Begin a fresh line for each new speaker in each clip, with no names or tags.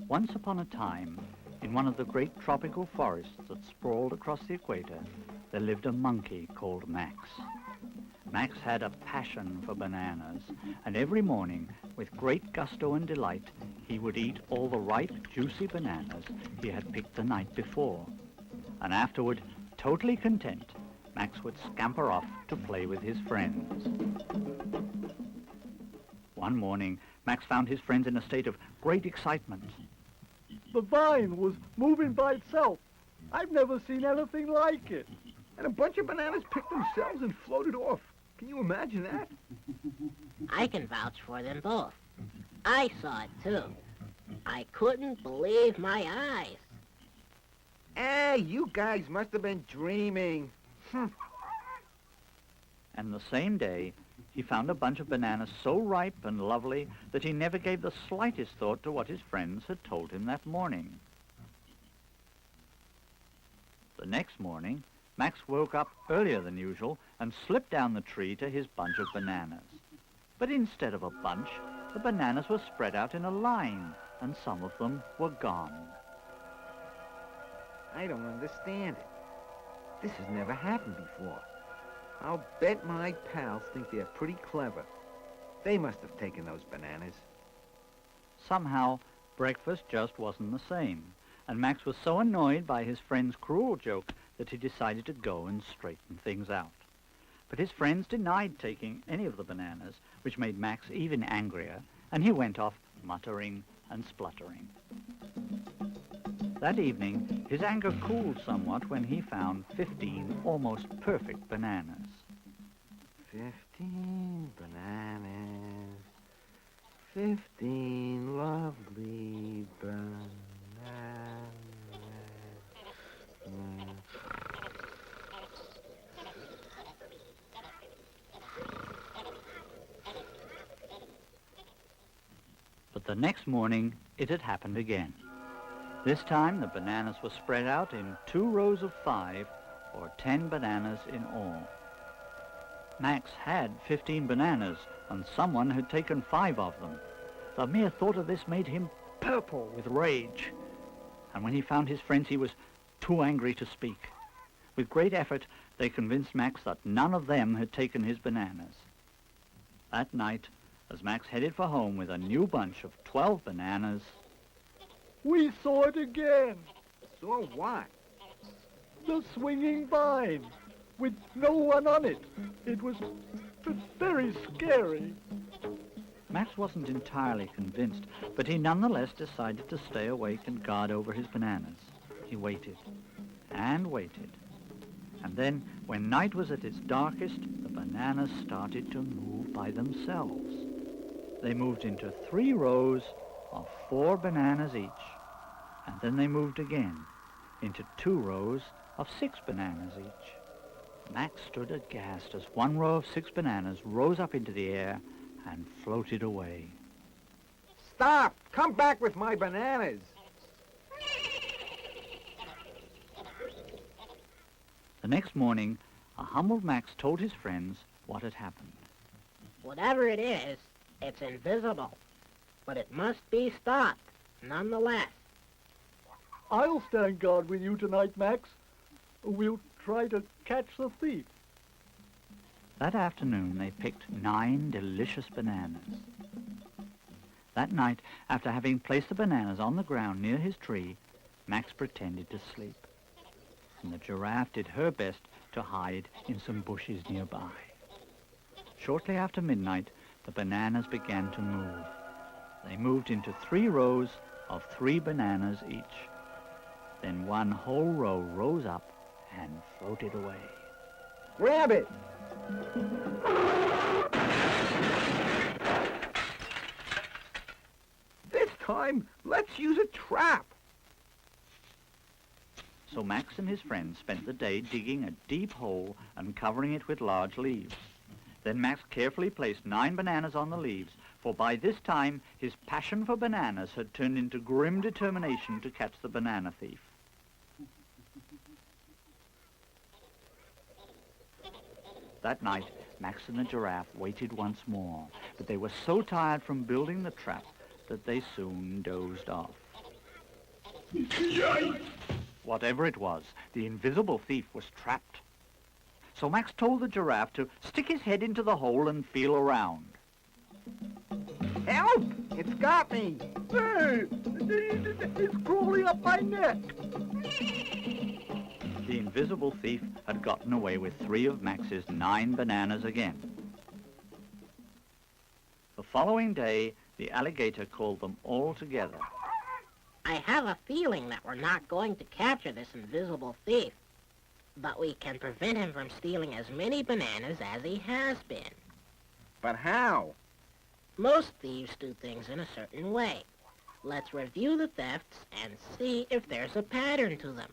Once upon a time, in one of the great tropical forests that sprawled across the equator, there lived a monkey called Max. Max had a passion for bananas, and every morning, with great gusto and delight, he would eat all the ripe, juicy bananas he had picked the night before. And afterward, totally content, Max would scamper off to play with his friends. One morning, Max found his friends in a state of great excitement.
The vine was moving by itself. I've never seen anything like it.
And a bunch of bananas picked themselves and floated off. Can you imagine that?
I can vouch for them both. I saw it too. I couldn't believe my eyes.
Hey, you guys must have been dreaming.
And the same day, he found a bunch of bananas so ripe and lovely that he never gave the slightest thought to what his friends had told him that morning. The next morning, Max woke up earlier than usual and slipped down the tree to his bunch of bananas. But instead of a bunch, the bananas were spread out in a line, and some of them were gone.
I don't understand it. This has never happened before. I'll bet my pals think they're pretty clever. They must have taken those bananas.
Somehow, breakfast just wasn't the same, and Max was so annoyed by his friend's cruel joke that he decided to go and straighten things out. But his friends denied taking any of the bananas, which made Max even angrier, and he went off muttering and spluttering. That evening, his anger cooled somewhat when he found 15 almost perfect bananas.
15 bananas. 15 lovely bananas.
But the next morning, it had happened again. This time, the bananas were spread out in 2 rows of 5, or 10 bananas in all. Max had 15 bananas, and someone had taken 5 of them. The mere thought of this made him purple with rage. And when he found his friends, he was too angry to speak. With great effort, they convinced Max that none of them had taken his bananas. That night, as Max headed for home with a new bunch of 12 bananas,
We saw it again.
So what?
The swinging vine, with no one on it. It was very scary.
Max wasn't entirely convinced, but he nonetheless decided to stay awake and guard over his bananas. He waited and waited. And then, when night was at its darkest, the bananas started to move by themselves. They moved into 3 rows of 4 bananas each, and then they moved again into 2 rows of 6 bananas each. Max stood aghast as 1 row of 6 bananas rose up into the air and floated away.
Stop! Come back with my bananas!
The next morning, a humbled Max told his friends what had happened.
Whatever it is, it's invisible. But it must be stopped, nonetheless.
I'll stand guard with you tonight, Max. We'll try to catch the thief.
That afternoon, they picked 9 delicious bananas. That night, after having placed the bananas on the ground near his tree, Max pretended to sleep. And the giraffe did her best to hide in some bushes nearby. Shortly after midnight, the bananas began to move. They moved into 3 rows of 3 bananas each. Then 1 whole row rose up and floated away.
Grab it! This time, let's use a trap.
So Max and his friends spent the day digging a deep hole and covering it with large leaves. Then Max carefully placed 9 bananas on the leaves, for by this time his passion for bananas had turned into grim determination to catch the banana thief. That night, Max and the giraffe waited once more, but they were so tired from building the trap that they soon dozed off. Whatever it was, the invisible thief was trapped. So Max told the giraffe to stick his head into the hole and feel around.
Help! It's got me!
Hey! It's crawling up my neck!
The invisible thief had gotten away with 3 of Max's 9 bananas again. The following day, the alligator called them all together.
I have a feeling that we're not going to capture this invisible thief, but we can prevent him from stealing as many bananas as he has been.
But how?
Most thieves do things in a certain way. Let's review the thefts and see if there's a pattern to them.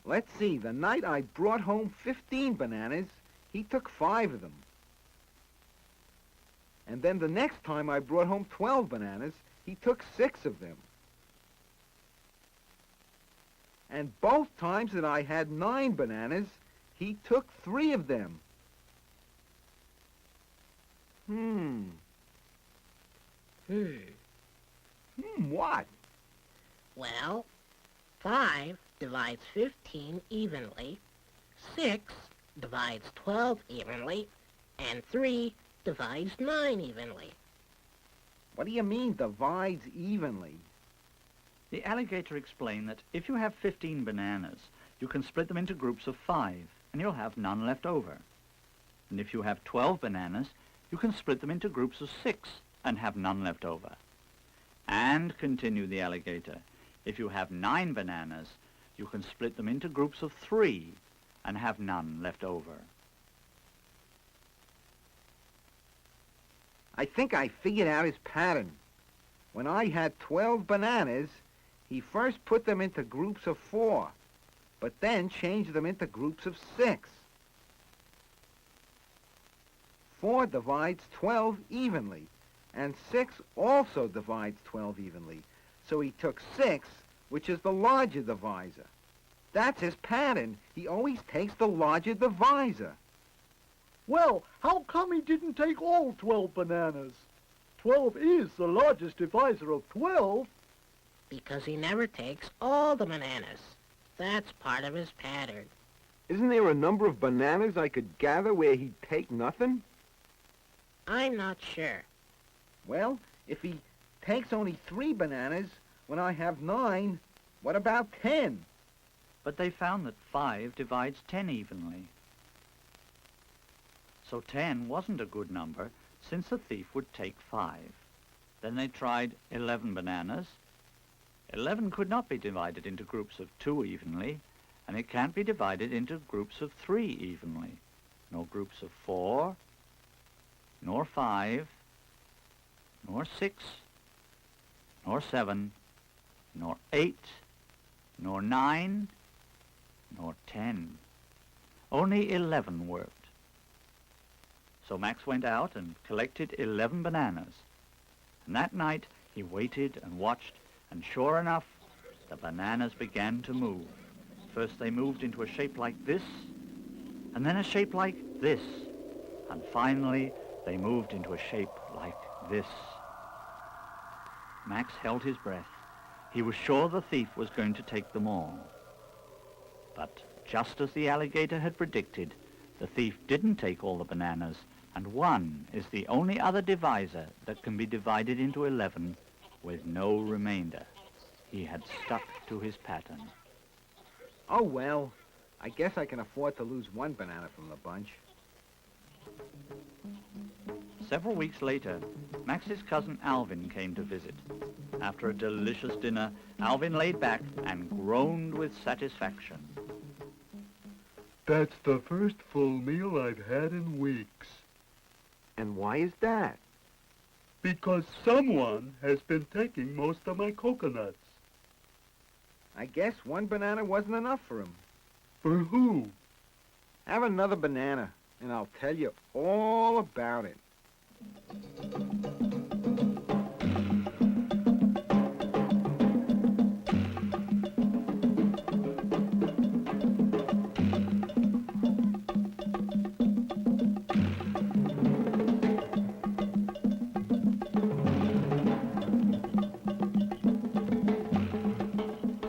Let's see, the night I brought home 15 bananas, he took 5 of them. And then the next time I brought home 12 bananas, he took 6 of them. And both times that I had 9 bananas, he took 3 of them. What?
Well, 5 divides 15 evenly, 6 divides 12 evenly, and 3 divides 9 evenly.
What do you mean, divides evenly?
The alligator explained that if you have 15 bananas, you can split them into groups of 5, and you'll have none left over. And if you have 12 bananas, you can split them into groups of 6 and have none left over. And, continued the alligator, if you have 9 bananas, you can split them into groups of 3 and have none left over.
I think I figured out his pattern. When I had 12 bananas, he first put them into groups of 4, but then changed them into groups of 6. 4 divides 12 evenly, and 6 also divides 12 evenly. So he took 6, which is the larger divisor. That's his pattern. He always takes the larger divisor.
Well, how come he didn't take all 12 bananas? 12 is the largest divisor of 12.
Because he never takes all the bananas. That's part of his pattern.
Isn't there a number of bananas I could gather where he'd take nothing?
I'm not sure.
Well, if he takes only 3 bananas when I have 9, what about 10?
But they found that 5 divides 10 evenly. So 10 wasn't a good number, since the thief would take 5. Then they tried 11 bananas. 11 could not be divided into groups of 2 evenly, and it can't be divided into groups of 3 evenly, nor groups of 4, nor 5, nor 6, nor 7, nor 8, nor 9, nor 10. Only 11 worked. So Max went out and collected 11 bananas. And that night he waited and watched, and sure enough, the bananas began to move. First they moved into a shape like this, and then a shape like this, and finally they moved into a shape like this. Max held his breath. He was sure the thief was going to take them all. But just as the alligator had predicted, the thief didn't take all the bananas, and 1 is the only other divisor that can be divided into 11 with no remainder. He had stuck to his pattern.
Oh, well, I guess I can afford to lose 1 banana from the bunch.
Several weeks later, Max's cousin Alvin came to visit. After a delicious dinner, Alvin laid back and groaned with satisfaction.
That's the first full meal I've had in weeks.
And why is that?
Because someone has been taking most of my coconuts.
I guess 1 banana wasn't enough for him.
For who?
Have another banana, and I'll tell you all about it.